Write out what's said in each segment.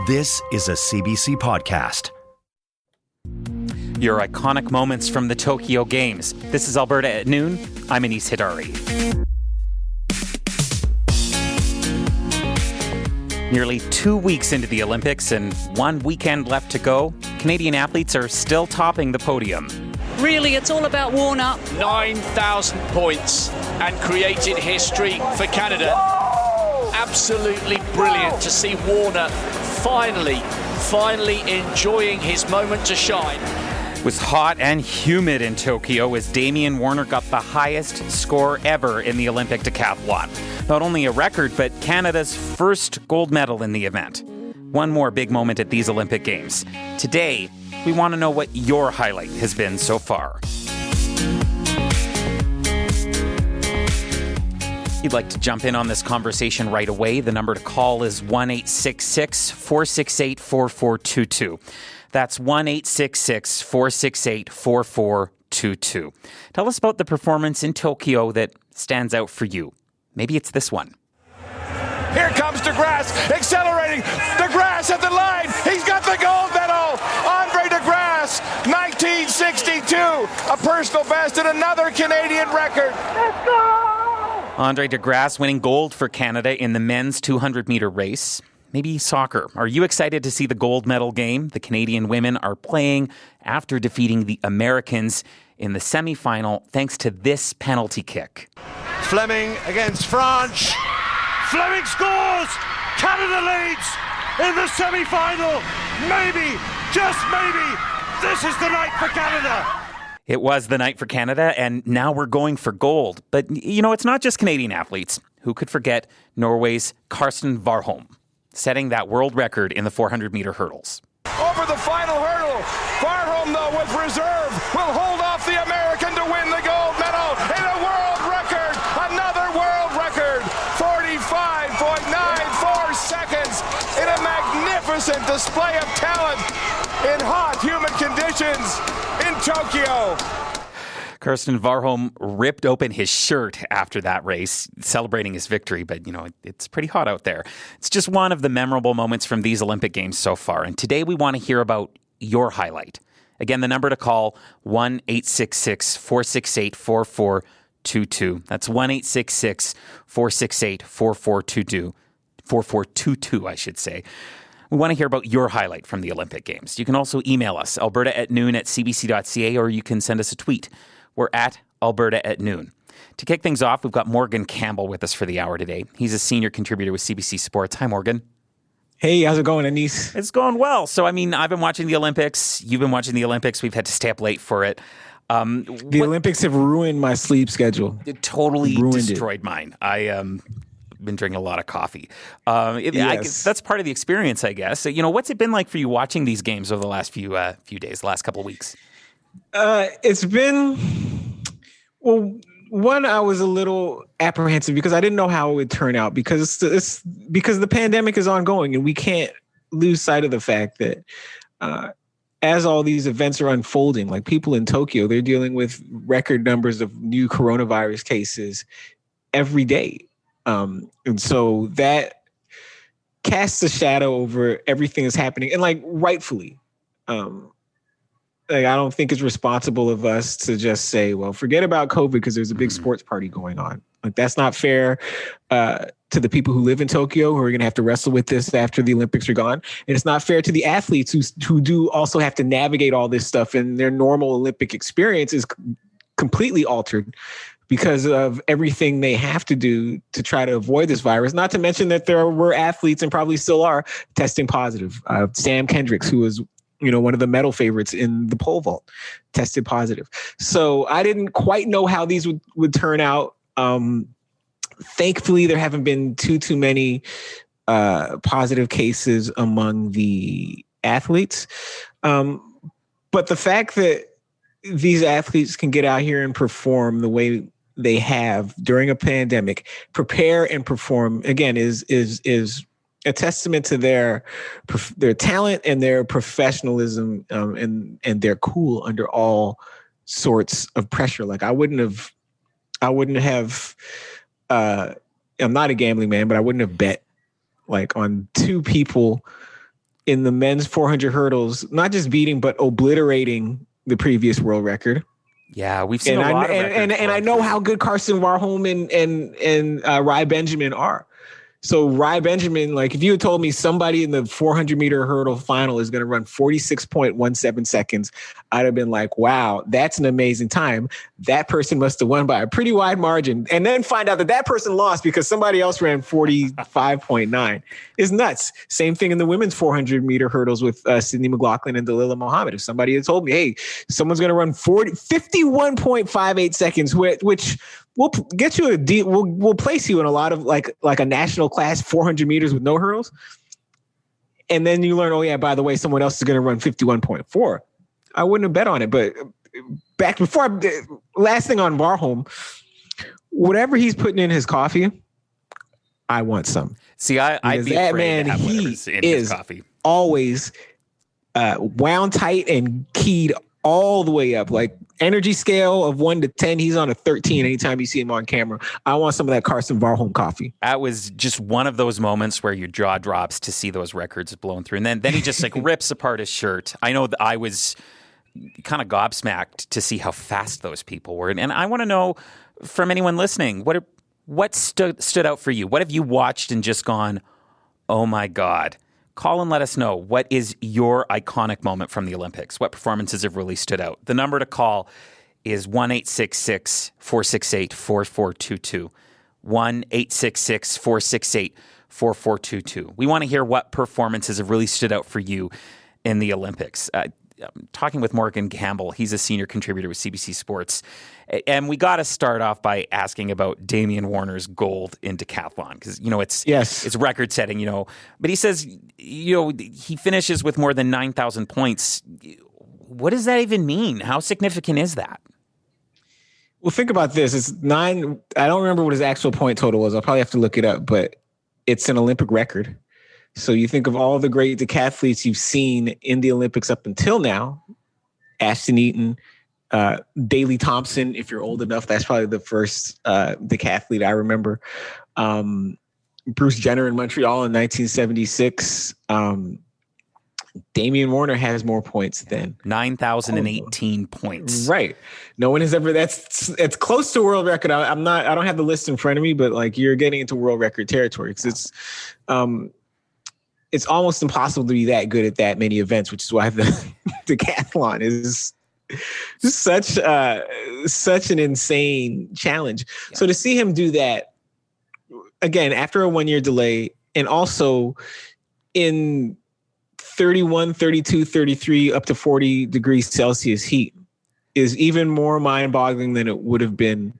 This is a CBC podcast. Your iconic moments from the Tokyo Games. This is Alberta at Noon. I'm Anis Hidari. Nearly 2 weeks into the Olympics and 1 weekend left to go, Canadian athletes are still topping the podium. Really, it's all about Warner. 9,000 points and created history for Canada. Absolutely brilliant to see Warner finally enjoying his moment to shine. It was hot and humid in Tokyo as Damian Warner got the highest score ever in the Olympic decathlon. Not only a record, but Canada's first gold medal in the event. One more big moment at these Olympic Games. Today, we want to know what your highlight has been so far. If you'd like to jump in on this conversation right away, the number to call is 1-866-468-4422. That's 1-866-468-4422. Tell us about the performance in Tokyo that stands out for you. Maybe it's this one. Here comes DeGrasse, accelerating. DeGrasse at the line. He's got the gold medal. Andre DeGrasse, 1962. A personal best and another Canadian record. Let's go! Andre DeGrasse winning gold for Canada in the men's 200-meter race. Maybe soccer. Are you excited to see the gold medal game the Canadian women are playing after defeating the Americans in the semifinal thanks to this penalty kick? Fleming against France. Fleming scores! Canada leads in the semi-final. Maybe, just maybe, this is the night for Canada. It was the night for Canada, and now we're going for gold. But, you know, it's not just Canadian athletes. Who could forget Norway's Karsten Warholm, setting that world record in the 400-meter hurdles. Over the final hurdle, Warholm, though, with reserve, will hold off the American to win the gold medal in a world record. Another world record, 45.94 seconds in a magnificent display of talent in hot, humid conditions in Tokyo. Karsten Warholm ripped open his shirt after that race, celebrating his victory, but, you know, it's pretty hot out there. It's just one of the memorable moments from these Olympic Games so far, and today we want to hear about your highlight. Again, the number to call, 1-866-468-4422. That's 1-866-468-4422, I should say. We want to hear about your highlight from the Olympic Games. You can also email us, alberta@noon@cbc.ca, or you can send us a tweet. We're at Alberta at Noon. To kick things off, we've got Morgan Campbell with us for the hour today. He's a senior contributor with CBC Sports. Hi, Morgan. Hey, how's it going, Anis? It's going well. So, I mean, I've been watching the Olympics. You've been watching the Olympics. We've had to stay up late for it. The Olympics have ruined my sleep schedule. It totally destroyed mine. I've been drinking a lot of coffee. Yes. That's part of the experience, I guess. You know, what's it been like for you watching these games over the last few days, the last couple of weeks? It's been, well, one, I was a little apprehensive because I didn't know how it would turn out because the pandemic is ongoing and we can't lose sight of the fact that as all these events are unfolding, like people in Tokyo, they're dealing with record numbers of new coronavirus cases every day. And so that casts a shadow over everything that's happening, and like rightfully. I don't think it's responsible of us to just say, well, forget about COVID because there's a big sports party going on. Like, that's not fair to the people who live in Tokyo who are going to have to wrestle with this after the Olympics are gone. And it's not fair to the athletes who do also have to navigate all this stuff, and their normal Olympic experience is completely altered because of everything they have to do to try to avoid this virus. Not to mention that there were athletes, and probably still are, testing positive. Sam Kendricks, who was one of the medal favorites in the pole vault, tested positive. So I didn't quite know how these would turn out. Thankfully, there haven't been too many positive cases among the athletes. But the fact that these athletes can get out here and perform the way they have during a pandemic, prepare and perform, again, is a testament to their talent and their professionalism, and they're cool under all sorts of pressure. Like I wouldn't have. I'm not a gambling man, but I wouldn't have bet like on two people in the men's 400 hurdles, not just beating, but obliterating the previous world record. Yeah, we've seen a lot of records. And I know how good Karsten Warholm and Rai Benjamin are. So Rai Benjamin, like if you had told me somebody in the 400 meter hurdle final is going to run 46.17 seconds, I'd have been like, wow, that's an amazing time. That person must have won by a pretty wide margin. And then find out that that person lost because somebody else ran 45.9 is nuts. Same thing in the women's 400 meter hurdles with Sydney McLaughlin and Dalilah Muhammad. If somebody had told me, hey, someone's going to run 51.58 seconds, which we'll get you we'll place you in a lot of like a national class 400 meters with no hurdles. And then you learn, oh yeah, by the way, someone else is going to run 51.4. I wouldn't have bet on it. But last thing on Warholm, whatever he's putting in his coffee, I want some. See, I'd be afraid to have whatever's in his coffee. Always wound tight and keyed all the way up. Like energy scale of 1 to 10, he's on a 13 anytime you see him on camera. I want some of that Karsten Warholm coffee. That was just one of those moments where your jaw drops to see those records blown through. And then he just like rips apart his shirt. I know that I was kind of gobsmacked to see how fast those people were. And I want to know from anyone listening, what stood out for you? What have you watched and just gone, oh my God? Call and let us know. What is your iconic moment from the Olympics? What performances have really stood out? The number to call is 1-866-468-4422. 1-866-468-4422. We want to hear what performances have really stood out for you in the Olympics. I'm talking with Morgan Campbell. He's a senior contributor with CBC Sports. And we got to start off by asking about Damian Warner's gold in decathlon because, it's record setting, But he says, he finishes with more than 9,000 points. What does that even mean? How significant is that? Well, think about this. It's 9. I don't remember what his actual point total was. I'll probably have to look it up, but it's an Olympic record. So you think of all the great decathletes you've seen in the Olympics up until now, Ashton Eaton, Daley Thompson, if you're old enough, that's probably the first decathlete I remember. Bruce Jenner in Montreal in 1976. Damian Warner has more points than 9,018 points. Right. No one has ever. It's close to world record. I don't have the list in front of me, but like you're getting into world record territory because it's almost impossible to be that good at that many events, which is why the decathlon is such an insane challenge. Yeah. So to see him do that again after a 1-year delay, and also in 31, 32, 33, up to 40 degrees Celsius heat is even more mind-boggling than it would have been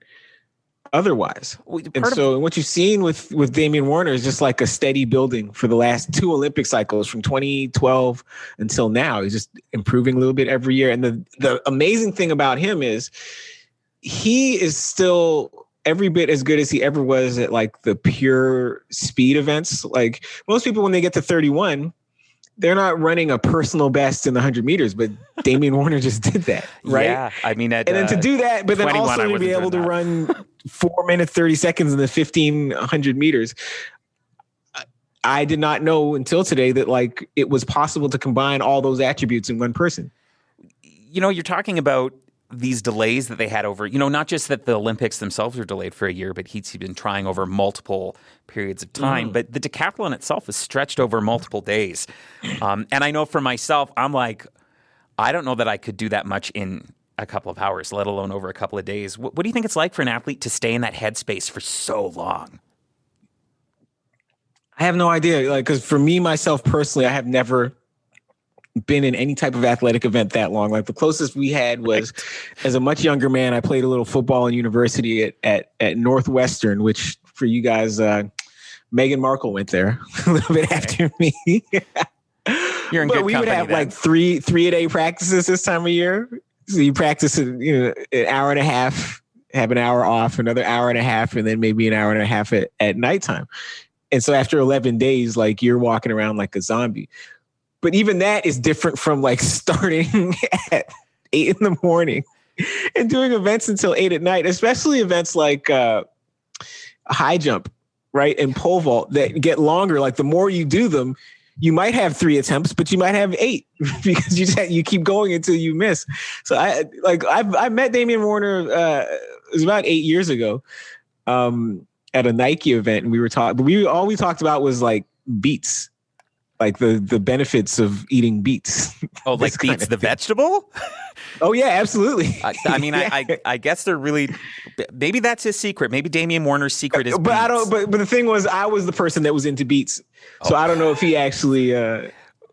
otherwise. And so what you've seen with Damian Warner is just like a steady building for the last 2 Olympic cycles from 2012 until now. He's just improving a little bit every year. And the amazing thing about him is he is still every bit as good as he ever was at like the pure speed events. Like most people, when they get to 31, they're not running a personal best in the 100 meters, but Damian Warner just did that, right? Yeah, I mean, and then to do that, but then also to be able to run 4 minutes, 30 seconds in the 1,500 meters. I did not know until today that like it was possible to combine all those attributes in one person. You're talking about these delays that they had over, not just that the Olympics themselves were delayed for a year, but he's been trying over multiple periods of time. But the decathlon itself is stretched over multiple days. And I know for myself, I'm like, I don't know that I could do that much in a couple of hours, let alone over a couple of days. What do you think it's like for an athlete to stay in that headspace for so long? I have no idea. Like, because for me, myself personally, I have never been in any type of athletic event that long. Like the closest we had was as a much younger man, I played a little football in university at Northwestern, which for you guys, Meghan Markle went there a little bit after me. You're in but good we company would have then. like three-a-day practices this time of year. So you practice an hour and a half, have an hour off, another hour and a half, and then maybe an hour and a half at nighttime. And so after 11 days, like you're walking around like a zombie. But even that is different from like starting at 8 a.m. and doing events until 8 p.m, especially events like high jump, right? And pole vault that get longer. Like the more you do them, you might have 3 attempts, but you might have 8 because you keep going until you miss. So I met Damian Warner. It was about 8 years ago at a Nike event, and we were talking. But all we talked about was like beets, like the benefits of eating beets. Oh, like beets the vegetable? Oh yeah, absolutely. I mean, yeah. I guess they're really. Maybe that's his secret. Maybe Damian Warner's secret is. But beets. I don't. But the thing was, I was the person that was into beets, so I don't know if he actually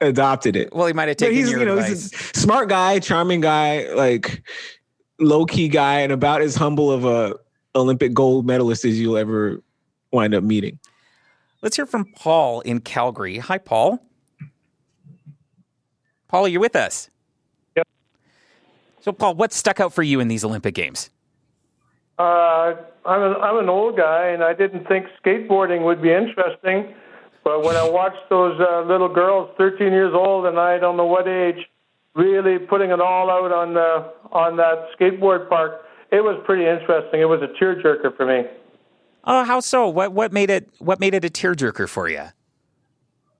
adopted it. Well, he might have taken your advice. He's a smart guy, charming guy, like low key guy, and about as humble of a Olympic gold medalist as you'll ever wind up meeting. Let's hear from Paul in Calgary. Hi, Paul. Paul, are you with us? Yep. So, Paul, what stuck out for you in these Olympic Games? I'm an old guy, and I didn't think skateboarding would be interesting. But when I watched those little girls, 13 years old, and I don't know what age, really putting it all out on that skateboard park, it was pretty interesting. It was a tearjerker for me. Oh, how so? What made it a tearjerker for you?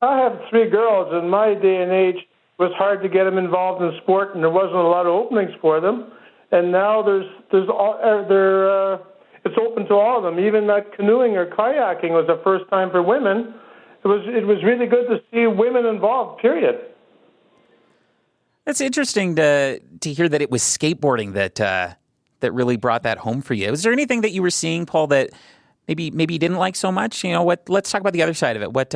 I have 3 girls. In my day and age, it was hard to get them involved in sport, and there wasn't a lot of openings for them. And now it's open to all of them. Even that canoeing or kayaking was the first time for women. It was really good to see women involved. Period. That's interesting to hear that it was skateboarding that really brought that home for you. Was there anything that you were seeing, Paul, that maybe you didn't like so much? You know what? Let's talk about the other side of it. What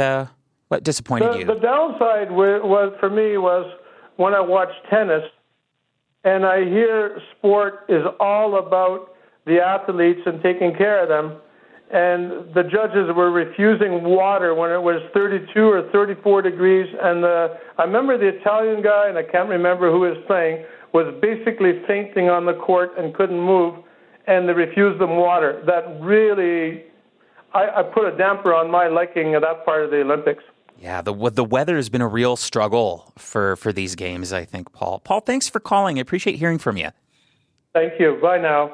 disappointed you? The downside was for me was when I watched tennis, and I hear sport is all about the athletes and taking care of them, and the judges were refusing water when it was 32 or 34 degrees, and I remember the Italian guy, and I can't remember who was playing, was basically fainting on the court and couldn't move, and they refused them water. That really, I put a damper on my liking of that part of the Olympics. Yeah, the weather has been a real struggle for these games, I think, Paul. Paul, thanks for calling. I appreciate hearing from you. Thank you. Bye now.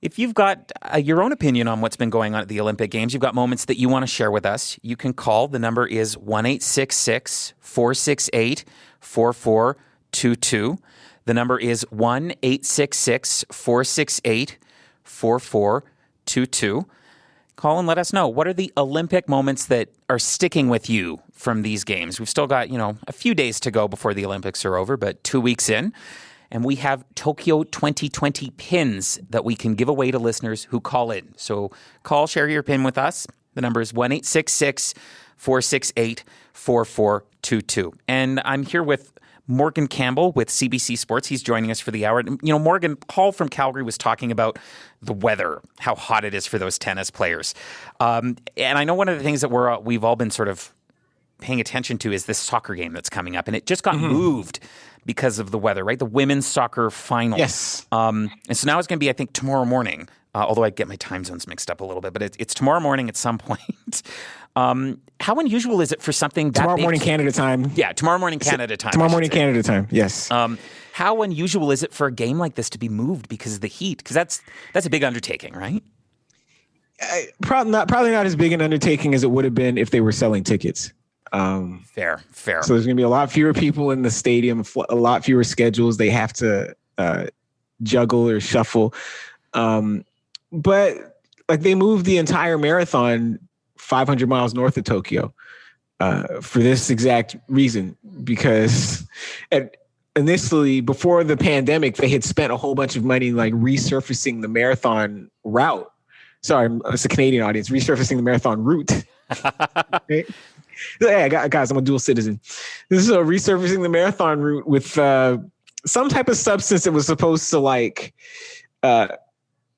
If you've got your own opinion on what's been going on at the Olympic Games, you've got moments that you want to share with us, you can call. The number is 1-866-468-4422. The number is 1-866-468-4422. Call and let us know, what are the Olympic moments that are sticking with you from these games? We've still got, a few days to go before the Olympics are over, but 2 weeks in. And we have Tokyo 2020 pins that we can give away to listeners who call in. So call, share your pin with us. The number is 1-866-468-4422. And I'm here with Morgan Campbell with CBC Sports. He's joining us for the hour. Morgan, Paul from Calgary was talking about the weather, how hot it is for those tennis players. And I know one of the things that we've all been sort of paying attention to is this soccer game that's coming up. And it just got moved because of the weather, right? The women's soccer final. Yes. And so now it's going to be, I think, tomorrow morning, although I get my time zones mixed up a little bit, but it's tomorrow morning at some point. How unusual is it for something that tomorrow morning Canada time? Yeah, tomorrow morning Canada time. Tomorrow morning Canada time. Yes. How unusual is it for a game like this to be moved because of the heat? Because that's a big undertaking, right? Probably not as big an undertaking as it would have been if they were selling tickets. Fair. So there's going to be a lot fewer people in the stadium, a lot fewer schedules they have to juggle or shuffle. But like they moved the entire marathon 500 miles north of Tokyo for this exact reason, because initially, before the pandemic, they had spent a whole bunch of money like resurfacing the marathon route. Sorry, it's a Canadian audience, resurfacing the marathon route. Okay? Yeah, guys, I'm a dual citizen. This is resurfacing the marathon route with some type of substance that was supposed to like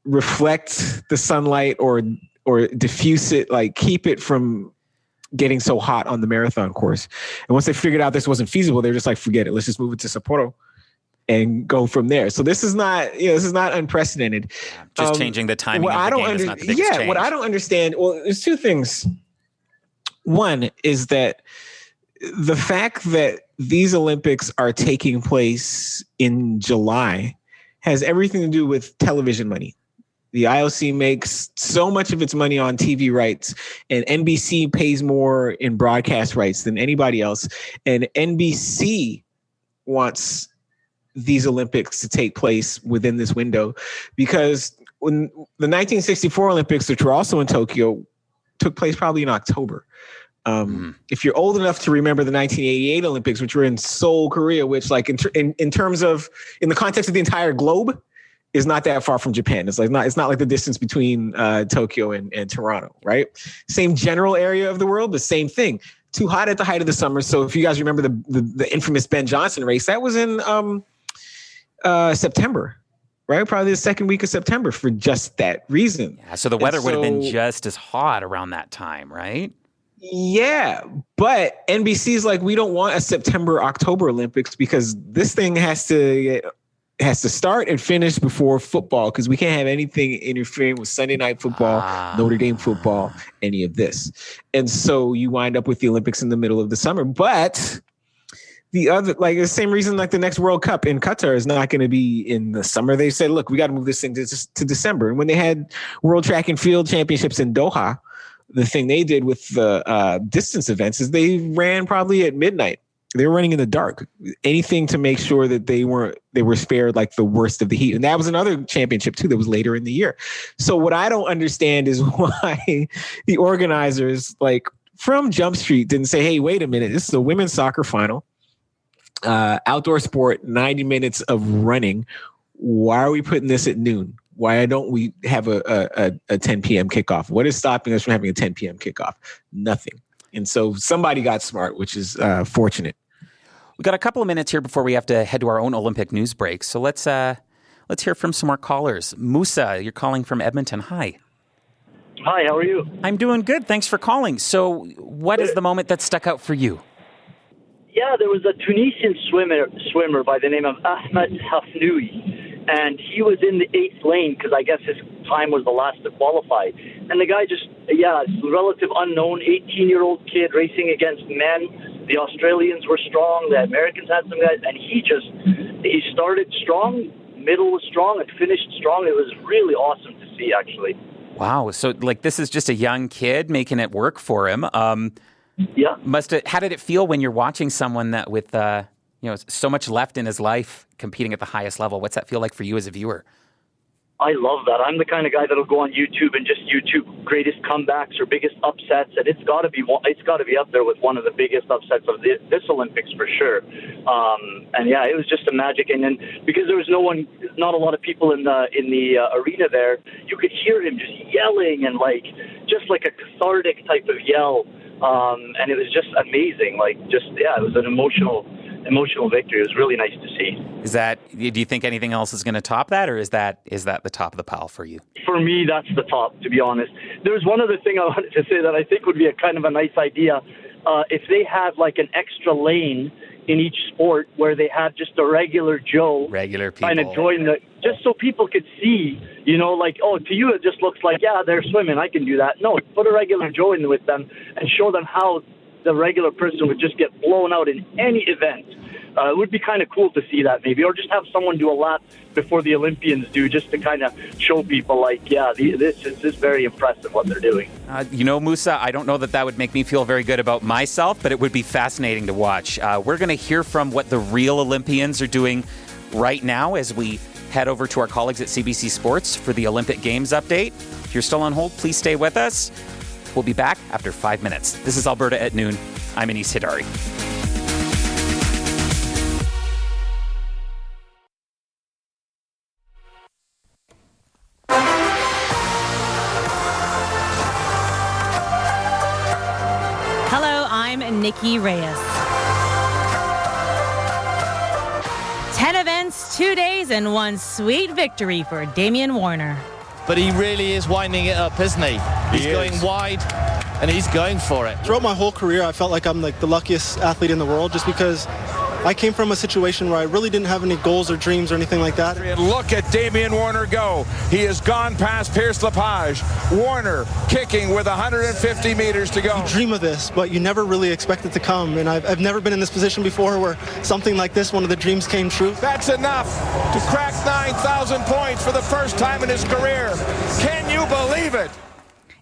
reflect the sunlight or diffuse it, like keep it from getting so hot on the marathon course. And once they figured out this wasn't feasible, they're just like, forget it. Let's just move it to Sapporo and go from there. So this is not unprecedented. Just changing the timing of the game is not the biggest change. What I don't understand, well, there's two things. One is that the fact that these Olympics are taking place in July has everything to do with television money. The IOC makes so much of its money on TV rights, and NBC pays more in broadcast rights than anybody else. And NBC wants these Olympics to take place within this window, because when the 1964 Olympics, which were also in Tokyo, took place probably in October. If you're old enough to remember the 1988 Olympics, which were in Seoul, Korea, which like in terms of, in the context of the entire globe, is not that far from Japan. It's not like the distance between Tokyo and Toronto, right? Same general area of the world, the same thing. Too hot at the height of the summer. So if you guys remember the infamous Ben Johnson race, that was in September, right? Probably the second week of September for just that reason. Yeah, so the weather would have been just as hot around that time, right? Yeah, but NBC's like, we don't want a September, October Olympics because this thing has to start and finish before football, because we can't have anything interfering with Sunday night football, Notre Dame football, any of this. And so you wind up with the Olympics in the middle of the summer. But the other, like the same reason, like the next World Cup in Qatar is not going to be in the summer. They said, look, we got to move this thing to December. And when they had World Track and Field Championships in Doha, the thing they did with the distance events is they ran probably at midnight. They were running in the dark, anything to make sure that they were spared like the worst of the heat. And that was another championship too, that was later in the year. So what I don't understand is why the organizers, like from Jump Street, didn't say, hey, wait a minute, this is a women's soccer final, outdoor sport, 90 minutes of running. Why are we putting this at noon? Why don't we have a 10 p.m. kickoff? What is stopping us from having a 10 p.m. kickoff? Nothing. And so somebody got smart, which is fortunate. We got a couple of minutes here before we have to head to our own Olympic news break. So let's hear from some more callers. Musa, you're calling from Edmonton. Hi. Hi, how are you? I'm doing good. Thanks for calling. So what is the moment that stuck out for you? Yeah, there was a Tunisian swimmer by the name of Ahmed Hafnoui. And he was in the 8th lane because I guess his time was the last to qualify. And the guy just, relative unknown, 18-year-old kid racing against men. The Australians were strong. The Americans had some guys. And he started strong, middle was strong, and finished strong. It was really awesome to see, actually. Wow. So, like, this is just a young kid making it work for him. Yeah. How did it feel when you're watching someone that with so much left in his life competing at the highest level? What's that feel like for you as a viewer? I love that. I'm the kind of guy that'll go on YouTube and just YouTube greatest comebacks or biggest upsets, and it's got to be up there with one of the biggest upsets of this Olympics for sure. It was just a magic. And then because there was not a lot of people in the arena there, you could hear him just yelling and just like a cathartic type of yell, and it was just amazing. It was an emotional victory. It was really nice to see. Do you think anything else is going to top that, or is that the top of the pile for you? For me, that's the top, to be honest. There's one other thing I wanted to say that I think would be a kind of a nice idea. If they have like an extra lane in each sport where they have just a regular Joe kind of join just so people could see, to you it just looks like, they're swimming, I can do that. No, put a regular Joe in with them and show them how the regular person would just get blown out in any event. It would be kind of cool to see that maybe, or just have someone do a lap before the Olympians do, just to kind of show people this is very impressive what they're doing. Musa, I don't know that would make me feel very good about myself, but it would be fascinating to watch. We're going to hear from what the real Olympians are doing right now as we head over to our colleagues at CBC Sports for the Olympic Games update. If you're still on hold, please stay with us. We'll be back after 5 minutes. This is Alberta at Noon. I'm Anis Hidari. Hello, I'm Nikki Reyes. 10 events, 2 days, and one sweet victory for Damian Warner. But he really is winding it up, isn't he? He's going wide and he's going for it. Throughout my whole career, I felt like I'm like the luckiest athlete in the world just because I came from a situation where I really didn't have any goals or dreams or anything like that. And look at Damian Warner go. He has gone past Pierce Lepage. Warner kicking with 150 meters to go. You dream of this, but you never really expect it to come. And I've never been in this position before where something like this, one of the dreams came true. That's enough to crack 9,000 points for the first time in his career. Can you believe it?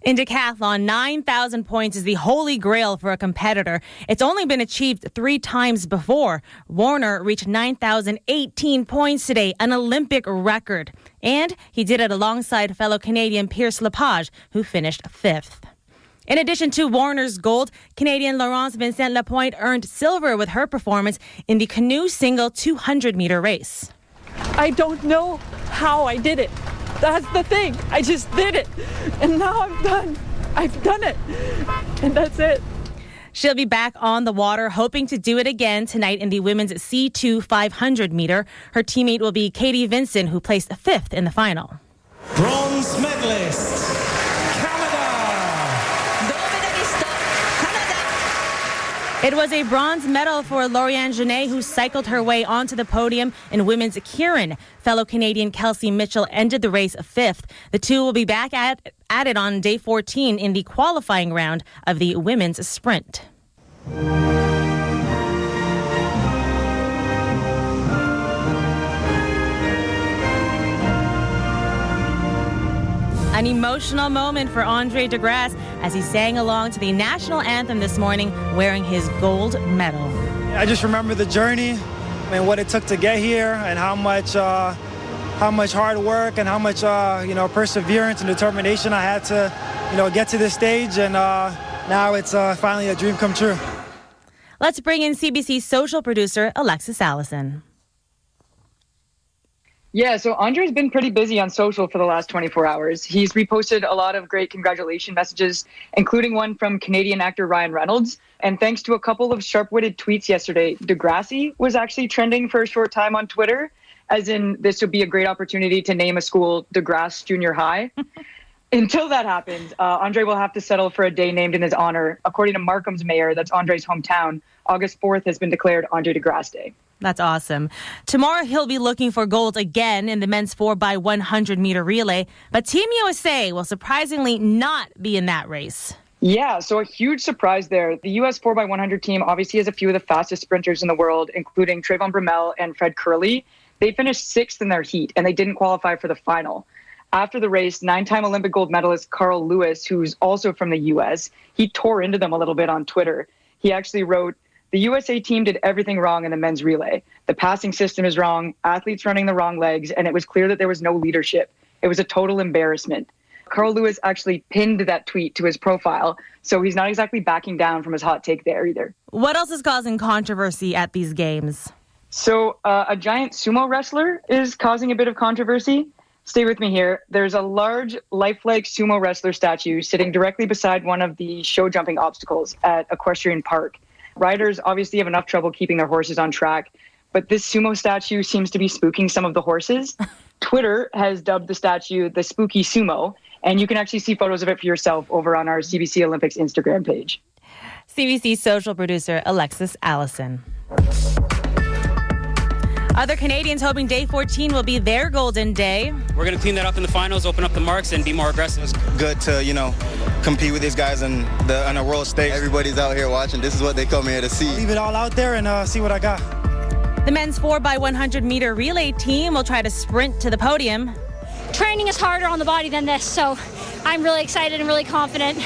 In decathlon, 9,000 points is the holy grail for a competitor. It's only been achieved 3 times before. Warner reached 9,018 points today, an Olympic record. And he did it alongside fellow Canadian Pierce Lepage, who finished 5th. In addition to Warner's gold, Canadian Laurence Vincent-Lapointe earned silver with her performance in the canoe single 200-meter race. I don't know how I did it. That's the thing. I just did it. And now I'm done. I've done it. And that's it. She'll be back on the water, hoping to do it again tonight in the women's C2 500 meter. Her teammate will be Katie Vincent, who placed 5th in the final. Bronze medalist, It was a bronze medal for Lauriane Genet, who cycled her way onto the podium in women's Keirin. Fellow Canadian Kelsey Mitchell ended the race 5th. The two will be back at it on day 14 in the qualifying round of the women's sprint. An emotional moment for Andre De Grasse as he sang along to the national anthem this morning wearing his gold medal. I just remember the journey and what it took to get here and how much hard work and how much perseverance and determination I had to get to this stage, and now it's finally a dream come true. Let's bring in CBC social producer Alexis Allison. Yeah, so Andre's been pretty busy on social for the last 24 hours. He's reposted a lot of great congratulation messages, including one from Canadian actor Ryan Reynolds. And thanks to a couple of sharp-witted tweets yesterday, Degrassi was actually trending for a short time on Twitter, as in this would be a great opportunity to name a school DeGrasse Junior High. Until that happens, Andre will have to settle for a day named in his honor. According to Markham's mayor, that's Andre's hometown, August 4th has been declared Andre DeGrasse Day. That's awesome. Tomorrow, he'll be looking for gold again in the men's 4x100 meter relay. But Team USA will surprisingly not be in that race. Yeah, so a huge surprise there. The U.S. 4x100 team obviously has a few of the fastest sprinters in the world, including Trayvon Brumell and Fred Curley. They finished 6th in their heat, and they didn't qualify for the final. After the race, 9-time Olympic gold medalist Carl Lewis, who's also from the U.S., he tore into them a little bit on Twitter. He actually wrote, "The USA team did everything wrong in the men's relay. The passing system is wrong, athletes running the wrong legs, and it was clear that there was no leadership. It was a total embarrassment." Carl Lewis actually pinned that tweet to his profile, so he's not exactly backing down from his hot take there either. What else is causing controversy at these games? So a giant sumo wrestler is causing a bit of controversy. Stay with me here. There's a large, lifelike sumo wrestler statue sitting directly beside one of the show jumping obstacles at Equestrian Park. Riders obviously have enough trouble keeping their horses on track, but this sumo statue seems to be spooking some of the horses. Twitter has dubbed the statue the Spooky Sumo, and you can actually see photos of it for yourself over on our CBC Olympics Instagram page. CBC social producer Alexis Allison. Other Canadians hoping day 14 will be their golden day. We're going to clean that up in the finals, open up the marks, and be more aggressive. It's good to, compete with these guys on a world stage. Everybody's out here watching. This is what they come here to see. Leave it all out there and see what I got. The men's 4x100 meter relay team will try to sprint to the podium. Training is harder on the body than this, so I'm really excited and really confident.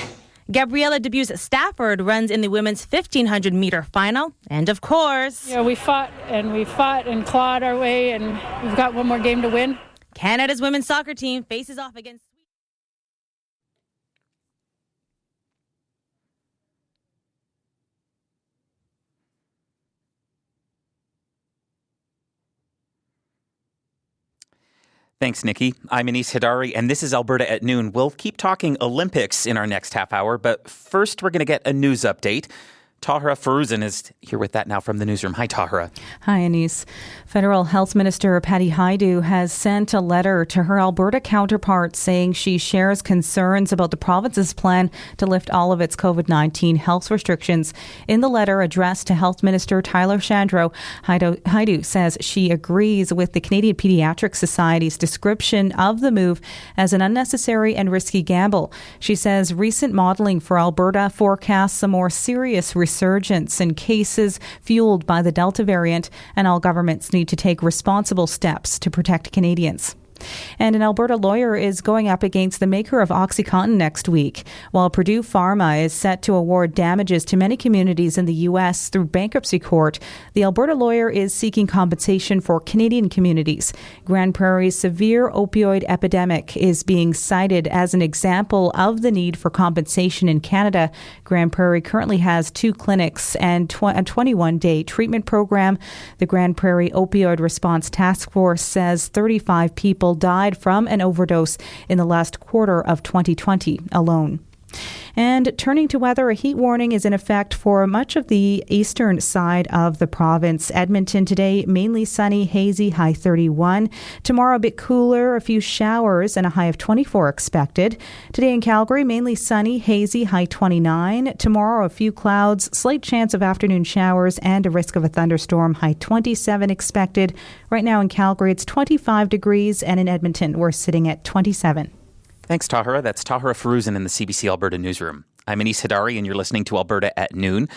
Gabriella Debus-Stafford runs in the women's 1,500 meter final. And of course, we fought and clawed our way, and we've got one more game to win. Canada's women's soccer team faces off against Thanks, Nikki. I'm Anis Hidari, and this is Alberta at Noon. We'll keep talking Olympics in our next half hour, but first we're going to get a news update. Tahira Faruzan is here with that now from the newsroom. Hi, Tahira. Hi, Anise. Federal Health Minister Patty Hajdu has sent a letter to her Alberta counterpart saying she shares concerns about the province's plan to lift all of its COVID-19 health restrictions. In the letter addressed to Health Minister Tyler Shandro, Hajdu says she agrees with the Canadian Pediatric Society's description of the move as an unnecessary and risky gamble. She says recent modelling for Alberta forecasts a more serious resurgence in cases fueled by the Delta variant, and all governments need to take responsible steps to protect Canadians. And an Alberta lawyer is going up against the maker of OxyContin next week, while Purdue Pharma is set to award damages to many communities in the U.S. through bankruptcy court. The Alberta lawyer is seeking compensation for Canadian communities. Grand Prairie's severe opioid epidemic is being cited as an example of the need for compensation in Canada. Grand Prairie currently has 2 clinics and a 21-day treatment program. The Grand Prairie Opioid Response Task Force says 35 people died from an overdose in the last quarter of 2020 alone. And turning to weather, a heat warning is in effect for much of the eastern side of the province. Edmonton today, mainly sunny, hazy, high 31. Tomorrow, a bit cooler, a few showers and a high of 24 expected. Today in Calgary, mainly sunny, hazy, high 29. Tomorrow, a few clouds, slight chance of afternoon showers and a risk of a thunderstorm, high 27 expected. Right now in Calgary, it's 25 degrees, and in Edmonton, we're sitting at 27. Thanks, Tahira. That's Tahira Faruzan in the CBC Alberta newsroom. I'm Anise Hadari, and you're listening to Alberta at Noon.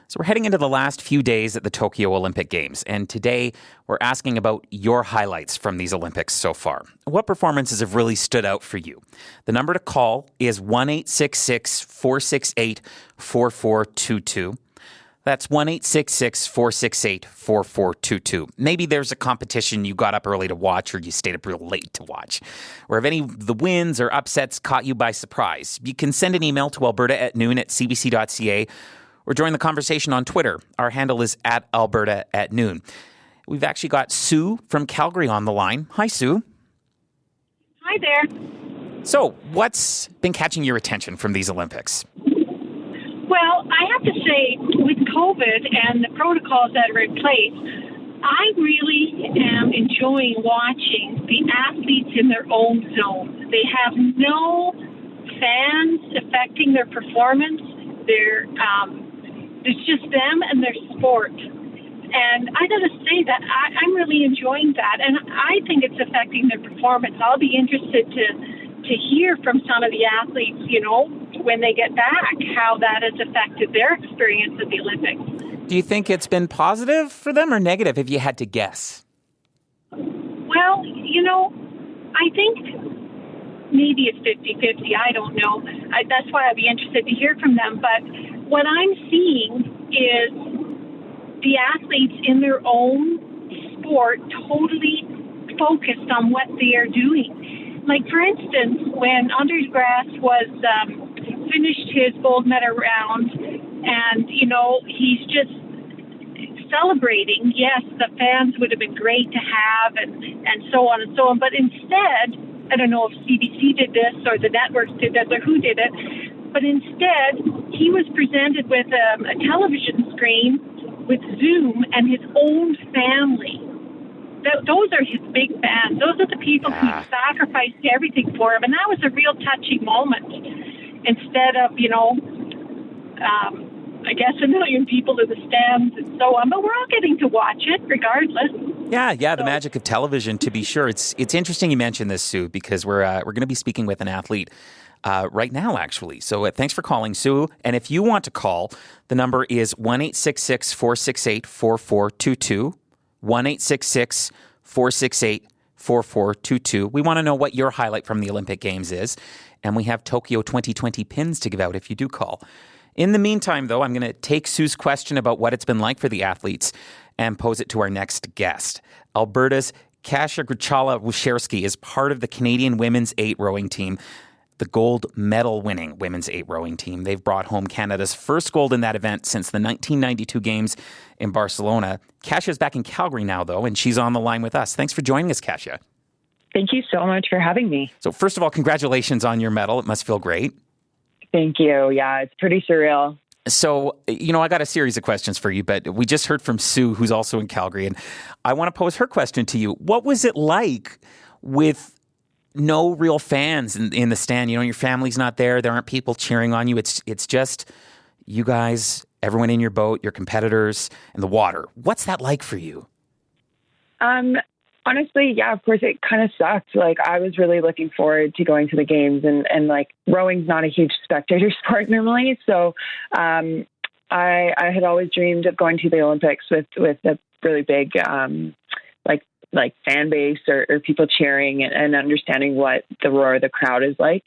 So we're heading into the last few days at the Tokyo Olympic Games, and today we're asking about your highlights from these Olympics so far. What performances have really stood out for you? The number to call is 1-866-468-4422. That's 1-866-468-4422. Maybe there's a competition you got up early to watch or you stayed up real late to watch. Or if any of the wins or upsets caught you by surprise, you can send an email to alberta@noon@cbc.ca or join the conversation on Twitter. Our handle is @alberta@noon. We've actually got Sue from Calgary on the line. Hi, Sue. Hi there. So, what's been catching your attention from these Olympics? Well, I have to say, with COVID and the protocols that are in place, I really am enjoying watching the athletes in their own zone. They have no fans affecting their performance. It's just them and their sport. And I got to say that I'm really enjoying that. And I think it's affecting their performance. I'll be interested to hear from some of the athletes, when they get back, how that has affected their experience at the Olympics. Do you think it's been positive for them or negative, if you had to guess? Well, I think maybe it's 50-50. I don't know. That's why I'd be interested to hear from them. But what I'm seeing is the athletes in their own sport totally focused on what they are doing. Like, for instance, when Anders Grass finished his gold medal round and, he's just celebrating. Yes, the fans would have been great to have and so on and so on. But instead, I don't know if CBC did this or the networks did this or who did it, but instead he was presented with a television screen with Zoom and his own family. Those are his big fans. Those are the people who sacrificed everything for him. And that was a real touching moment. Instead of, I guess a million people in the stands and so on. But we're all getting to watch it regardless. Yeah, the magic of television, to be sure. It's interesting you mentioned this, Sue, because we're going to be speaking with an athlete right now, actually. So thanks for calling, Sue. And if you want to call, the number is 1-866-468-4422. 1-866-468-4422. We want to know what your highlight from the Olympic Games is, and we have Tokyo 2020 pins to give out if you do call. In the meantime, though, I'm going to take Sue's question about what it's been like for the athletes and pose it to our next guest. Alberta's Kasia Grichala-Wierzchowski is part of the Canadian women's 8 rowing team, the gold medal winning women's 8 rowing team. They've brought home Canada's first gold in that event since the 1992 Games in Barcelona. Kasia's back in Calgary now, though, and she's on the line with us. Thanks for joining us, Kasia. Thank you so much for having me. So first of all, congratulations on your medal. It must feel great. Thank you. Yeah, it's pretty surreal. So, I got a series of questions for you, but we just heard from Sue, who's also in Calgary, and I want to pose her question to you. What was it like with no real fans in the stand? Your family's not there. There aren't people cheering on you. It's just you guys, everyone in your boat, your competitors, and the water. What's that like for you? Honestly, yeah, of course, it kind of sucked. I was really looking forward to going to the games, and rowing's not a huge spectator sport normally. So I had always dreamed of going to the Olympics with a really big fan base or people cheering and understanding what the roar of the crowd is like.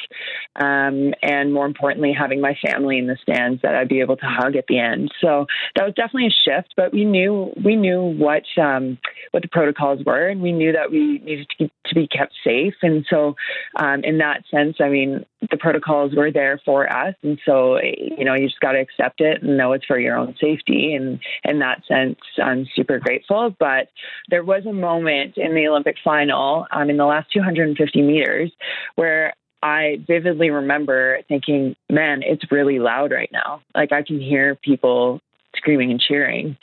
And more importantly, having my family in the stands that I'd be able to hug at the end. So that was definitely a shift, but we knew what the protocols were, and we knew that we needed to be kept safe. And so in that sense, the protocols were there for us. And so, you just got to accept it and know it's for your own safety. And in that sense, I'm super grateful. But there was a moment in the Olympic final in the last 250 meters where I vividly remember thinking, man, it's really loud right now. I can hear people screaming and cheering.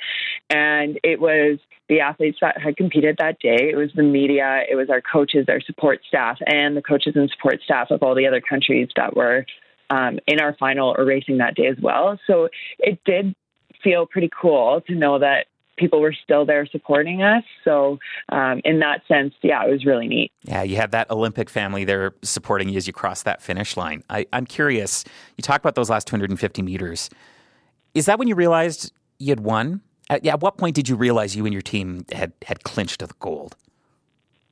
And it was the athletes that had competed that day. It was the media. It was our coaches, our support staff, and the coaches and support staff of all the other countries that were in our final or racing that day as well. So it did feel pretty cool to know that people were still there supporting us. So in that sense, yeah, it was really neat. Yeah, you had that Olympic family there supporting you as you crossed that finish line. I'm curious, you talk about those last 250 meters. Is that when you realized you had won? At what point did you realize you and your team had clinched the gold?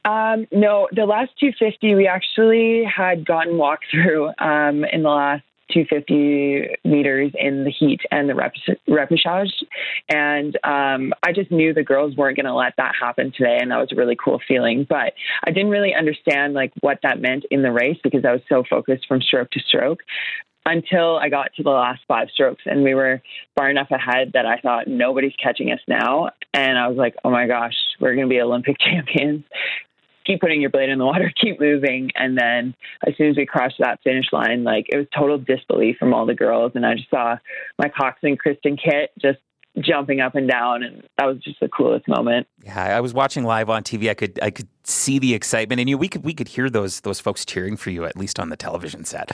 No, the last 250, we actually had gotten walkthrough in the last 250 meters in the heat and the repechage. And I just knew the girls weren't going to let that happen today. And that was a really cool feeling. But I didn't really understand what that meant in the race because I was so focused from stroke to stroke until I got to the last 5 strokes. And we were far enough ahead that I thought nobody's catching us now. And I was like, oh my gosh, we're going to be Olympic champions. Keep putting your blade in the water, keep moving. And then as soon as we crossed that finish line, it was total disbelief from all the girls. And I just saw my coxswain, Kristen Kitt, just jumping up and down. And that was just the coolest moment. Yeah, I was watching live on TV. I could see the excitement. And we could hear those folks cheering for you, at least on the television set.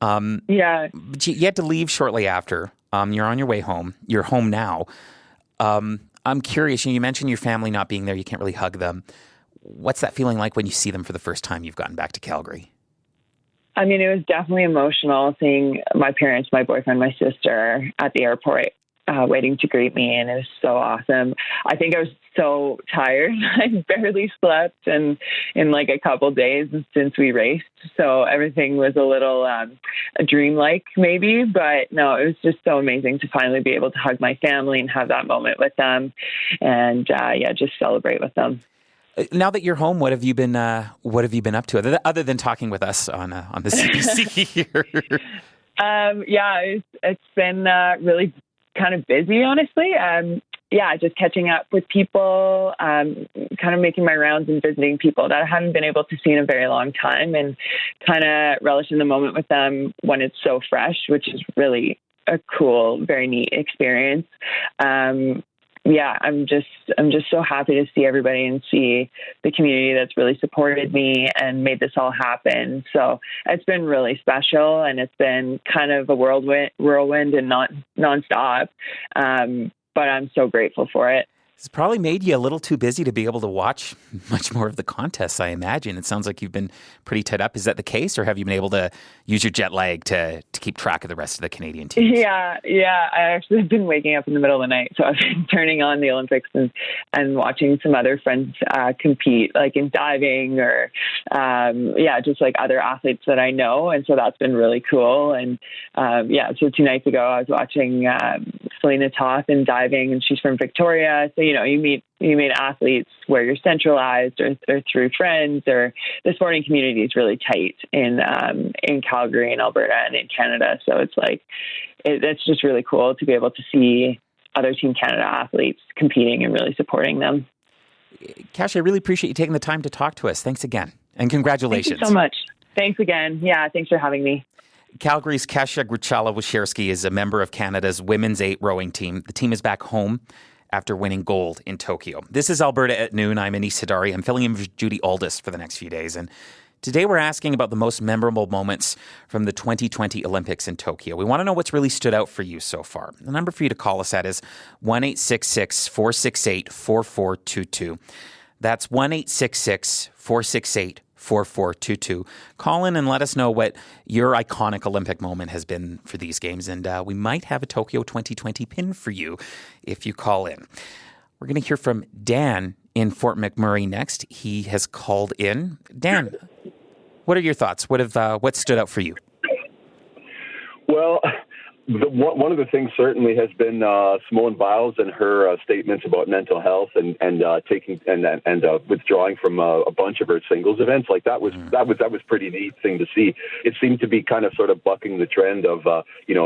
Yeah. But you had to leave shortly after. You're on your way home. You're home now. I'm curious, you mentioned your family not being there. You can't really hug them. What's that feeling like when you see them for the first time you've gotten back to Calgary? It was definitely emotional seeing my parents, my boyfriend, my sister at the airport waiting to greet me. And it was so awesome. I think I was so tired. I barely slept in a couple days since we raced. So everything was a little dreamlike maybe, but no, it was just so amazing to finally be able to hug my family and have that moment with them and just celebrate with them. Now that you're home, what have you been up to other than talking with us on the CBC here? It's been really kind of busy, honestly. Just catching up with people, kind of making my rounds and visiting people that I haven't been able to see in a very long time, and kind of relishing the moment with them when it's so fresh, which is really a cool, very neat experience. I'm just so happy to see everybody and see the community that's really supported me and made this all happen. So it's been really special, and it's been kind of a whirlwind and not nonstop. But I'm so grateful for it. It's probably made you a little too busy to be able to watch much more of the contests, I imagine. It sounds like you've been pretty tied up. Is that the case, or have you been able to use your jet lag to keep track of the rest of the Canadian teams? Yeah. I actually have been waking up in the middle of the night, so I've been turning on the Olympics and watching some other friends compete, like in diving or, just like other athletes that I know. And so that's been really cool. And so 2 nights ago, I was watching Selena Toth in diving, and she's from Victoria. So, you meet athletes where you're centralized or through friends, or the sporting community is really tight in Calgary and Alberta and in Canada. So it's just really cool to be able to see other Team Canada athletes competing and really supporting them. Cash, I really appreciate you taking the time to talk to us. Thanks again. And congratulations. Thank you so much. Thanks again. Yeah, thanks for having me. Calgary's Kasia Grichala-Wysierski is a member of Canada's women's 8 rowing team. The team is back home after winning gold in Tokyo. This is Alberta at Noon. I'm Anis Hidari. I'm filling in for Judy Aldis for the next few days. And today we're asking about the most memorable moments from the 2020 Olympics in Tokyo. We want to know what's really stood out for you so far. The number for you to call us at is 1-866-468-4422. That's 1-866-468-4422. Call in and let us know what your iconic Olympic moment has been for these games. And we might have a Tokyo 2020 pin for you if you call in. We're going to hear from Dan in Fort McMurray next. He has called in. Dan, what are your thoughts? What stood out for you? Well, one of the things certainly has been Simone Biles and her statements about mental health and withdrawing from a bunch of her singles events. Like that was pretty neat thing to see. It seemed to be kind of sort of bucking the trend of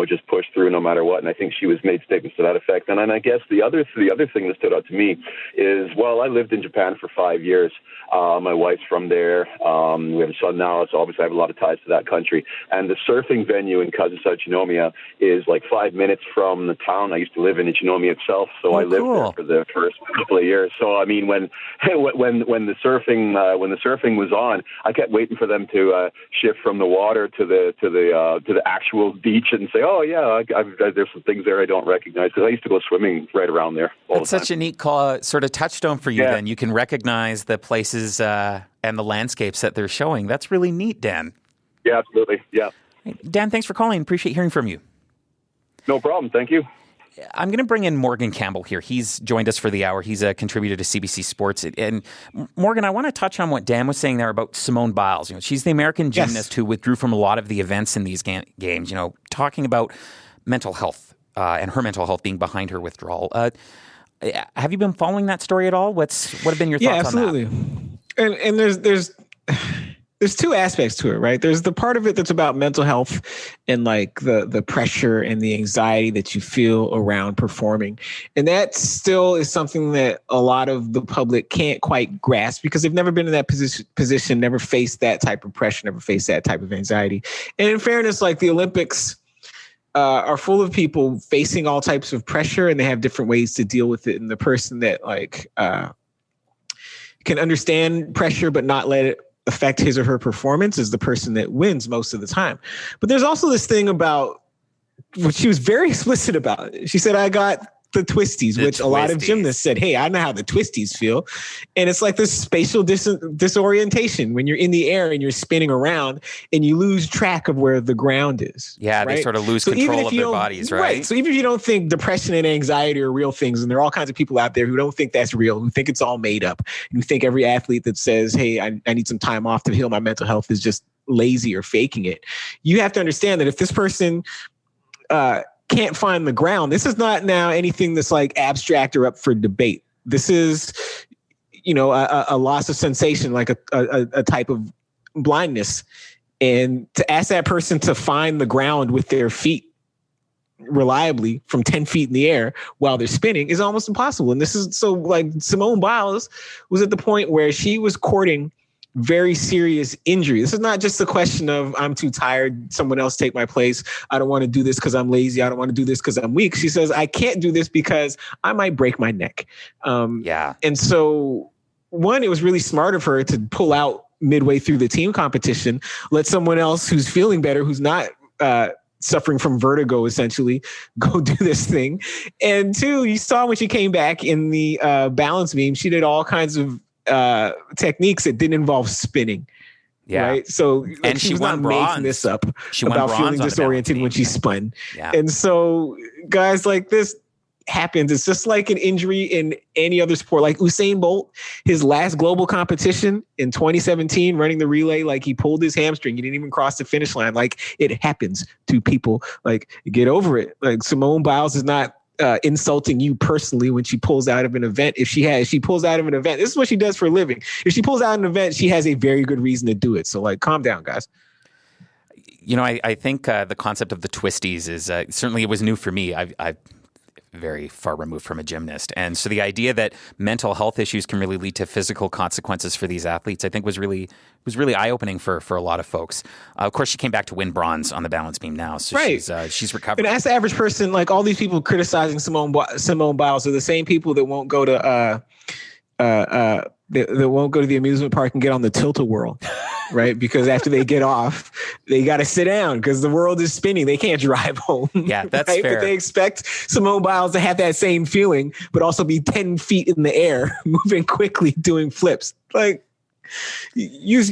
just push through no matter what. And I think she made statements to that effect. And I guess the other thing that stood out to me is, well, I lived in Japan for 5 years. My wife's from there. We have a son now, so obviously I have a lot of ties to that country. And the surfing venue in Kazusa Ichinomiya is like 5 minutes from the town I used to live in, Ichinomiya itself. So I lived there for the first couple of years. So I mean, when the surfing was on, I kept waiting for them to shift from the water to the actual beach and say, oh yeah, there's some things there I don't recognize, because I used to go swimming right around there all the time. Such a neat sort of touchstone for you. Then you can recognize the places and the landscapes that they're showing. That's really neat, Dan. Yeah, absolutely. Yeah. Dan, thanks for calling. Appreciate hearing from you. No problem. Thank you. I'm going to bring in Morgan Campbell here. He's joined us for the hour. He's a contributor to CBC Sports. And Morgan, I want to touch on what Dan was saying there about Simone Biles. She's the American gymnast who withdrew from a lot of the events in these games, talking about mental health and her mental health being behind her withdrawal. Have you been following that story at all? What have been your thoughts on that? Yeah, absolutely. And there's two aspects to it, right? There's the part of it that's about mental health and like the pressure and the anxiety that you feel around performing. And that still is something that a lot of the public can't quite grasp because they've never been in that position, never faced that type of pressure, never faced that type of anxiety. And in fairness, like the Olympics are full of people facing all types of pressure, and they have different ways to deal with it. And the person that can understand pressure but not let it affect his or her performance is the person that wins most of the time. But there's also this thing about what she was very explicit about. She said, I got the twisties, which a lot of gymnasts said, hey, I know how the twisties feel. And it's like this spatial disorientation when you're in the air and you're spinning around and you lose track of where the ground is. Yeah, right? They sort of lose control of their bodies, right? Right. So even if you don't think depression and anxiety are real things, and there are all kinds of people out there who don't think that's real, who think it's all made up, and who think every athlete that says, hey, I need some time off to heal my mental health is just lazy or faking it. You have to understand that if this person can't find the ground, this is not now anything that's like abstract or up for debate. This is, a loss of sensation, like a type of blindness. And to ask that person to find the ground with their feet reliably from 10 feet in the air while they're spinning is almost impossible. And this is so like Simone Biles was at the point where she was courting very serious injury. This is not just a question of I'm too tired, someone else take my place. I don't want to do this because I'm lazy. I don't want to do this because I'm weak. She says, I can't do this because I might break my neck. And so one, it was really smart of her to pull out midway through the team competition, let someone else who's feeling better, who's not suffering from vertigo, essentially, go do this thing. And two, you saw when she came back in the balance beam, she did all kinds of techniques that didn't involve spinning. Yeah. Right. So and she was not making this up about feeling disoriented when she spun. Yeah. And so guys like this happens. It's just like an injury in any other sport. Like Usain Bolt, his last global competition in 2017, running the relay, like he pulled his hamstring. He didn't even cross the finish line. Like it happens to people. Like get over it. Like Simone Biles is not insulting you personally when she pulls out of an event. If she pulls out of an event, this is what she does for a living. If she pulls out an event, she has a very good reason to do it. So like, calm down, guys. I think the concept of the twisties is certainly, it was new for me. I've very far removed from a gymnast. And so the idea that mental health issues can really lead to physical consequences for these athletes, I think was really eye-opening for a lot of folks. Of course, she came back to win bronze on the balance beam now, so she's recovered. And as the average person, like all these people criticizing Simone Biles are the same people that won't go to that won't go to the amusement park and get on the tilt-a-whirl, right? Because after they get off, they got to sit down because the world is spinning. They can't drive home. Yeah, that's right? fair. But they expect Simone Biles to have that same feeling, but also be 10 feet in the air, moving quickly, doing flips. Like, use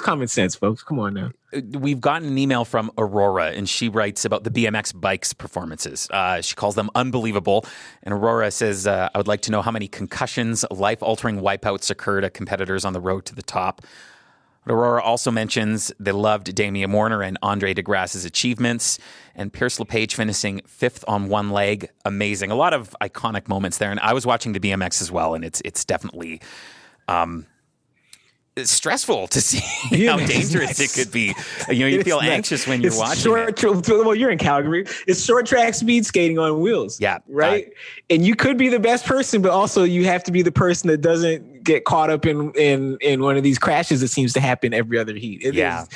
common sense, folks. Come on now. We've gotten an email from Aurora, and she writes about the BMX bikes performances. She calls them unbelievable. And Aurora says, I would like to know how many concussions, life-altering wipeouts occur to competitors on the road to the top. But Aurora also mentions they loved Damian Warner and Andre DeGrasse's achievements, and Pierce LePage finishing 5th on one leg. Amazing. A lot of iconic moments there. And I was watching the BMX as well, and it's definitely... it's stressful to see how dangerous it could be. You feel anxious when you're watching it. Well, you're in Calgary. It's short track speed skating on wheels. Yeah. Right? And you could be the best person, but also you have to be the person that doesn't get caught up in one of these crashes that seems to happen every other heat. It is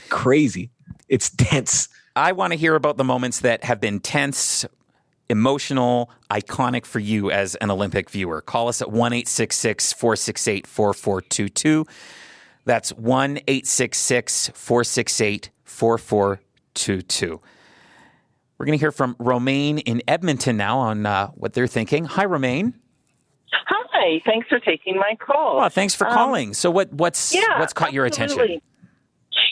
crazy. It's tense. I want to hear about the moments that have been tense, emotional, iconic for you as an Olympic viewer. Call us at 1-866-468-4422. That's 1-866-468-4422. We're going to hear from Romaine in Edmonton now on what they're thinking. Hi, Romaine. Hi. Thanks for taking my call. Well, thanks for calling. So what's caught your attention?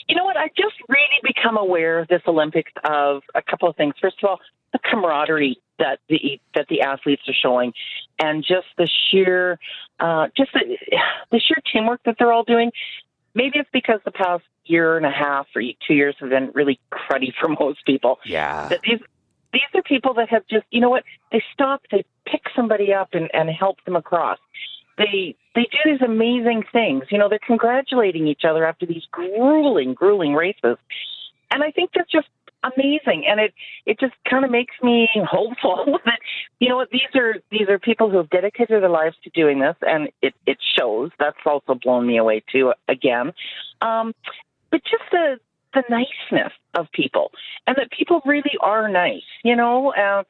You know what? I've just really become aware of this Olympics of a couple of things. First of all, the camaraderie that the athletes are showing, and just the sheer teamwork that they're all doing. Maybe it's because the past year and a half or 2 years have been really cruddy for most people. Yeah. That these are people that have just, you know what, they stop, they pick somebody up and help them across. They do these amazing things. You know, they're congratulating each other after these grueling races. And I think that's just amazing. And it just kind of makes me hopeful that, you know what, these are people who have dedicated their lives to doing this, and it shows. That's also blown me away too, again. But just the niceness of people, and that people really are nice, you know, and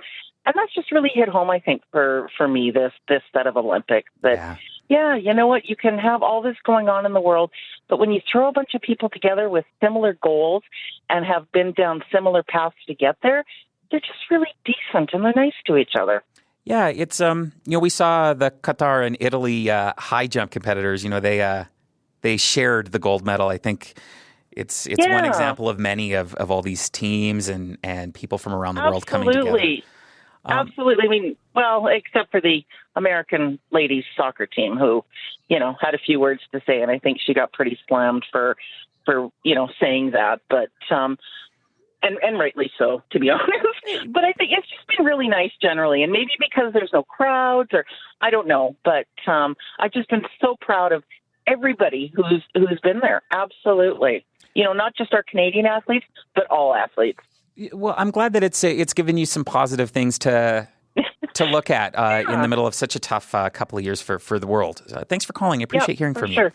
that's just really hit home, I think, for me, this set of Olympics. That, yeah, you know what, you can have all this going on in the world, but when you throw a bunch of people together with similar goals and have been down similar paths to get there, they're just really decent and they're nice to each other. Yeah, it's we saw the Qatar and Italy high jump competitors. You know, they shared the gold medal. I think it's one example of many of all these teams and people from around the world coming together. Absolutely. I mean, well, except for the American ladies soccer team, who, you know, had a few words to say, and I think she got pretty slammed for you know, saying that, but and rightly so, to be honest. But I think it's just been really nice generally, and maybe because there's no crowds, or I don't know, but I've just been so proud of everybody who's been there. Absolutely. You know, not just our Canadian athletes, but all athletes. Well, I'm glad that it's given you some positive things to look at in the middle of such a tough couple of years for the world. Thanks for calling. I appreciate hearing from you.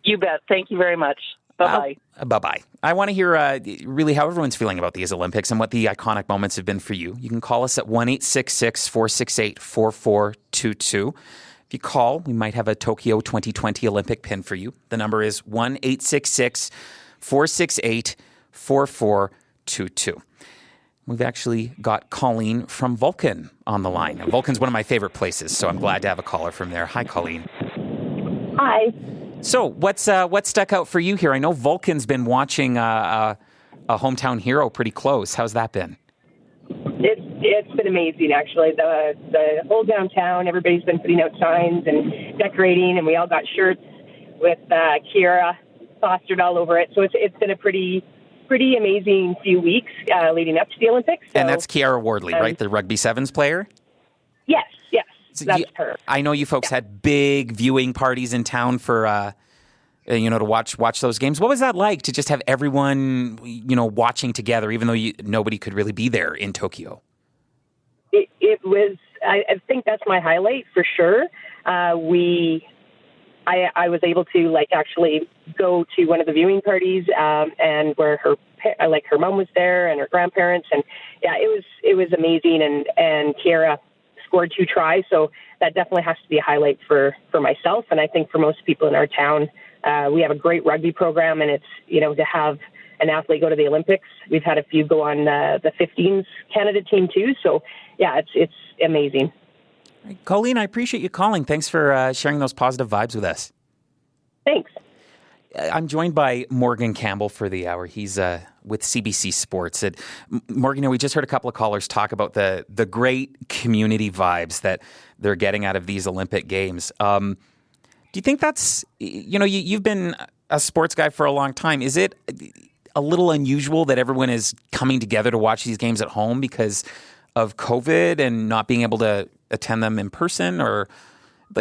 You bet. Thank you very much. Bye-bye. Bye-bye. I want to hear really how everyone's feeling about these Olympics and what the iconic moments have been for you. You can call us at 1-866-468-4422. If you call, we might have a Tokyo 2020 Olympic pin for you. The number is 1-866-468-4422. We've actually got Colleen from Vulcan on the line. Now, Vulcan's one of my favorite places, so I'm glad to have a caller from there. Hi, Colleen. Hi. So what's stuck out for you here? I know Vulcan's been watching a hometown hero pretty close. How's that been? It's been amazing, actually. The whole downtown, everybody's been putting out signs and decorating, and we all got shirts with Kiera plastered all over it. So it's been a pretty amazing few weeks leading up to the Olympics. So, and that's Kiera Wardley, right? The rugby sevens player? Yes. So that's her. I know you folks had big viewing parties in town for, to watch those games. What was that like to just have everyone, watching together, even though nobody could really be there in Tokyo? it was. I think that's my highlight for sure. I was able to actually go to one of the viewing parties, and where her mom was there and her grandparents, and yeah, it was amazing. And Kiera scored 2 tries, so that definitely has to be a highlight for myself, and I think for most people in our town. We have a great rugby program, and it's to have an athlete go to the Olympics. We've had a few go on the 15s Canada team too. So yeah, it's amazing. Colleen, I appreciate you calling. Thanks for sharing those positive vibes with us. Thanks. I'm joined by Morgan Campbell for the hour. He's with CBC Sports. Morgan, we just heard a couple of callers talk about the great community vibes that they're getting out of these Olympic Games. Do you think that's, you've been a sports guy for a long time. Is it a little unusual that everyone is coming together to watch these games at home because of COVID and not being able to attend them in person? Or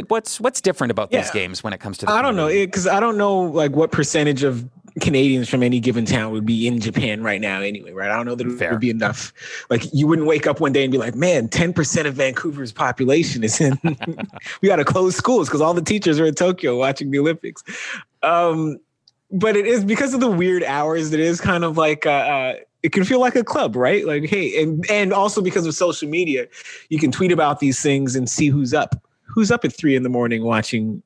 what's different about these games when it comes to the community? I don't know, because I don't know what percentage of Canadians from any given town would be in Japan right now anyway, right? I don't know that it would be enough. You wouldn't wake up one day and be like, man, 10% of Vancouver's population is in, we got to close schools because all the teachers are in Tokyo watching the Olympics. But it is because of the weird hours. It is kind of it can feel like a club, right? Hey, and also because of social media, you can tweet about these things and see who's up at 3 a.m. watching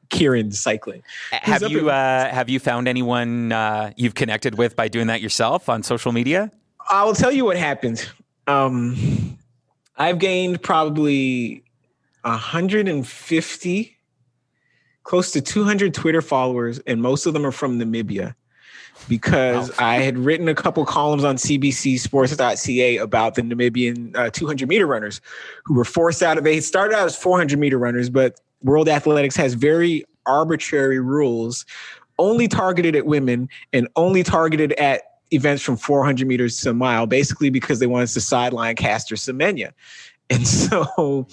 Kieran cycling. Have you found anyone you've connected with by doing that yourself on social media? I will tell you what happened. I've gained probably 150, close to 200 Twitter followers, and most of them are from Namibia, because I had written a couple columns on cbcsports.ca about the Namibian 200-meter runners who were forced out of. They started out as 400-meter runners, but World Athletics has very arbitrary rules, only targeted at women and only targeted at events from 400 meters to a mile, basically because they wanted to sideline Caster Semenya. And so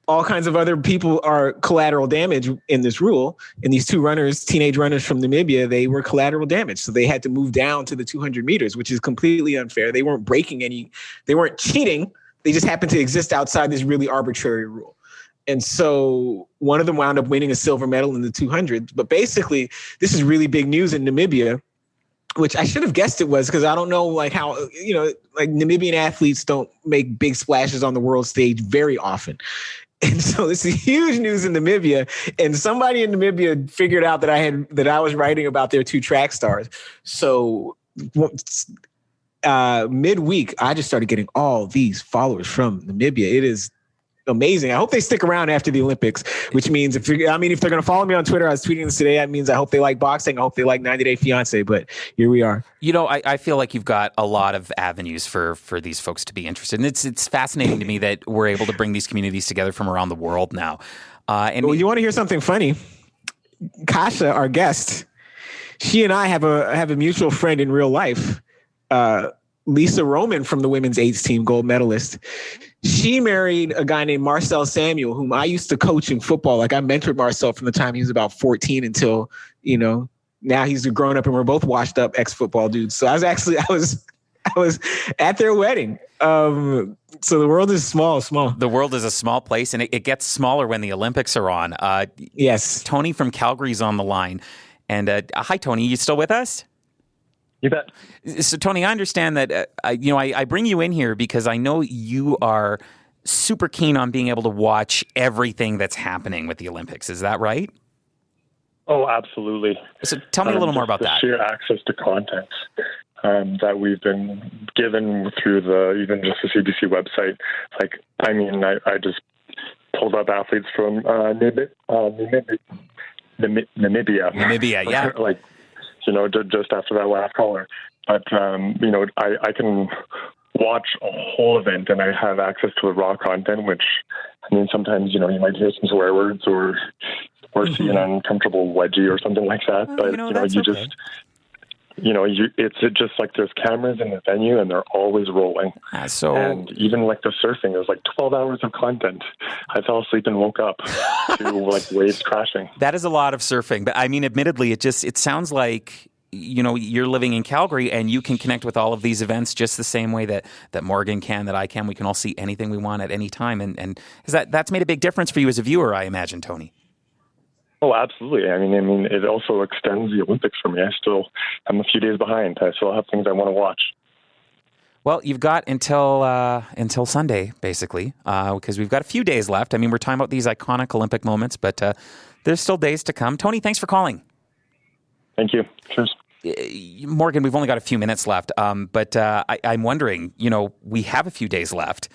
all kinds of other people are collateral damage in this rule. And these 2 runners, teenage runners from Namibia, they were collateral damage. So they had to move down to the 200 meters, which is completely unfair. They weren't they weren't cheating. They just happened to exist outside this really arbitrary rule. And so one of them wound up winning a silver medal in the 200s. But basically, this is really big news in Namibia, which I should have guessed it was, because I don't know how, Namibian athletes don't make big splashes on the world stage very often. And so this is huge news in Namibia, and somebody in Namibia figured out that I was writing about their 2 track stars. So midweek, I just started getting all these followers from Namibia. It is amazing. I hope they stick around after the Olympics, which means if they're going to follow me on Twitter, I was tweeting this today. That means I hope they like boxing. I hope they like 90 Day Fiance. But here we are. I feel like you've got a lot of avenues for these folks to be interested, and it's fascinating to me that we're able to bring these communities together from around the world now. You want to hear something funny? Kasha, our guest, she and I have a mutual friend in real life. Lisa Roman from the women's 8s team, gold medalist. She married a guy named Marcel Samuel, whom I used to coach in football. I mentored Marcel from the time he was about 14 until, now he's grown up, and we're both washed up ex-football dudes. So I was at their wedding. So the world is small. The world is a small place, and it gets smaller when the Olympics are on. Yes. Tony from Calgary's on the line. And hi, Tony. You still with us? You bet. So, Tony, I understand that, I bring you in here because I know you are super keen on being able to watch everything that's happening with the Olympics. Is that right? Oh, absolutely. So tell me a little more about that. Sheer access to content that we've been given through even just the CBC website. I just pulled up athletes from Namibia. Namibia, yeah. Just after that last caller. But, I can watch a whole event, and I have access to the raw content, which, sometimes, you might hear some swear words or see an uncomfortable wedgie or something like that. It's just like there's cameras in the venue, and they're always rolling. And even the surfing, there's 12 hours of content. I fell asleep and woke up to waves crashing. That is a lot of surfing, but admittedly, it sounds like you're living in Calgary and you can connect with all of these events just the same way that Morgan can, that I can. We can all see anything we want at any time. And that's made a big difference for you as a viewer, I imagine, Tony. Oh, absolutely. I mean, it also extends the Olympics for me. I'm a few days behind. I still have things I want to watch. Well, you've got until Sunday, basically, because we've got a few days left. I mean, we're talking about these iconic Olympic moments, but there's still days to come. Tony, thanks for calling. Thank you. Cheers. Morgan, we've only got a few minutes left, but I'm wondering, we have a few days left.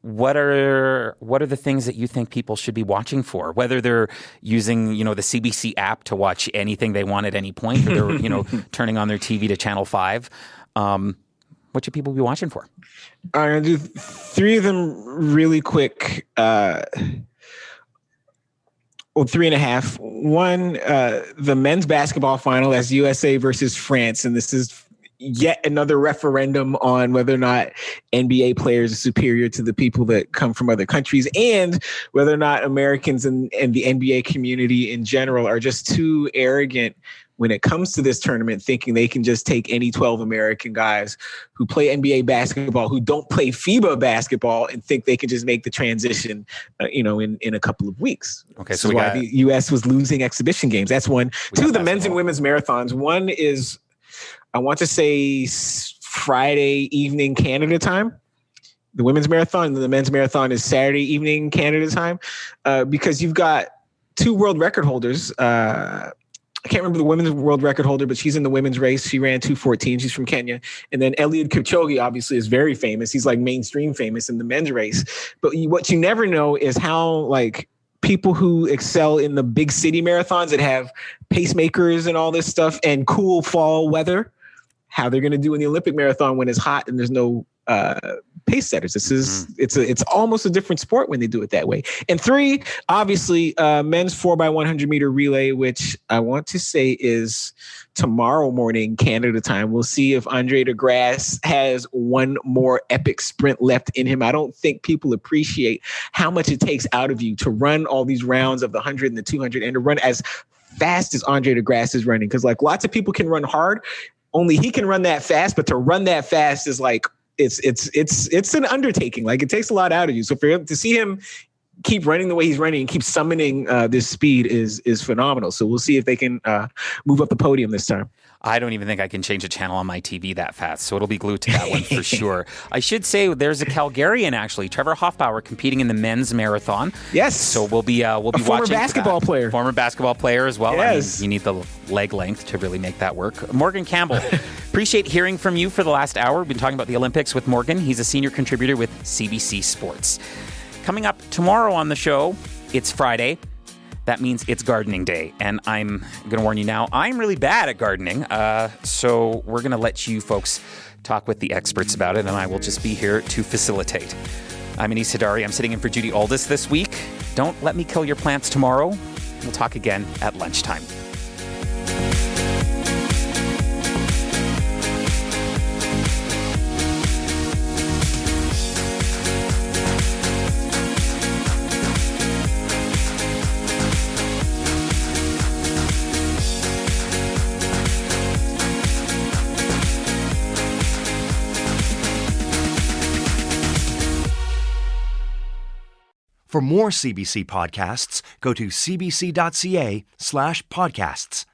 What are the things that you think people should be watching for? Whether they're using, the CBC app to watch anything they want at any point, or they're, turning on their TV to Channel 5. What should people be watching for? I'm going to do 3 of them really quick. 3.5. One, the men's basketball final, as USA versus France. And this is yet another referendum on whether or not NBA players are superior to the people that come from other countries, and whether or not Americans and the NBA community in general are just too arrogant when it comes to this tournament, thinking they can just take any 12 American guys who play NBA basketball, who don't play FIBA basketball, and think they can just make the transition, in a couple of weeks. Okay, so the U.S. was losing exhibition games. That's one. 2, the men's and women's marathons. One is, I want to say, Friday evening Canada time. The women's marathon, and the men's marathon is Saturday evening Canada time, because you've got 2 world record holders. I can't remember the women's world record holder, but she's in the women's race. She ran 2:14. She's from Kenya. And then Eliud Kipchoge obviously is very famous. He's like mainstream famous in the men's race. But what you never know is how people who excel in the big city marathons that have pacemakers and all this stuff and cool fall weather, how they're going to do in the Olympic marathon when it's hot and there's no pace setters. It's almost a different sport when they do it that way. And 3, obviously, men's 4x100 meter relay, which I want to say is tomorrow morning Canada time. We'll see if Andre de Grasse has one more epic sprint left in him. I don't think people appreciate how much it takes out of you to run all these rounds of the 100 and the 200 and to run as fast as Andre de Grasse is running. Because lots of people can run hard, only he can run that fast. But to run that fast is it's an undertaking. It takes a lot out of you. So for him to see him keep running the way he's running and keep summoning this speed is phenomenal. So we'll see if they can move up the podium this time. I don't even think I can change a channel on my TV that fast, so it'll be glued to that one for sure. I should say there's a Calgarian, actually, Trevor Hoffbauer, competing in the men's marathon. Yes. So we'll be watching. Former basketball player. Former basketball player as well. Yes. You need the leg length to really make that work. Morgan Campbell, appreciate hearing from you for the last hour. We've been talking about the Olympics with Morgan. He's a senior contributor with CBC Sports. Coming up tomorrow on the show, it's Friday. That means it's gardening day. And I'm going to warn you now, I'm really bad at gardening. So we're going to let you folks talk with the experts about it, and I will just be here to facilitate. I'm Anis Hadari. I'm sitting in for Judy Aldis this week. Don't let me kill your plants tomorrow. We'll talk again at lunchtime. For more CBC podcasts, go to cbc.ca/podcasts.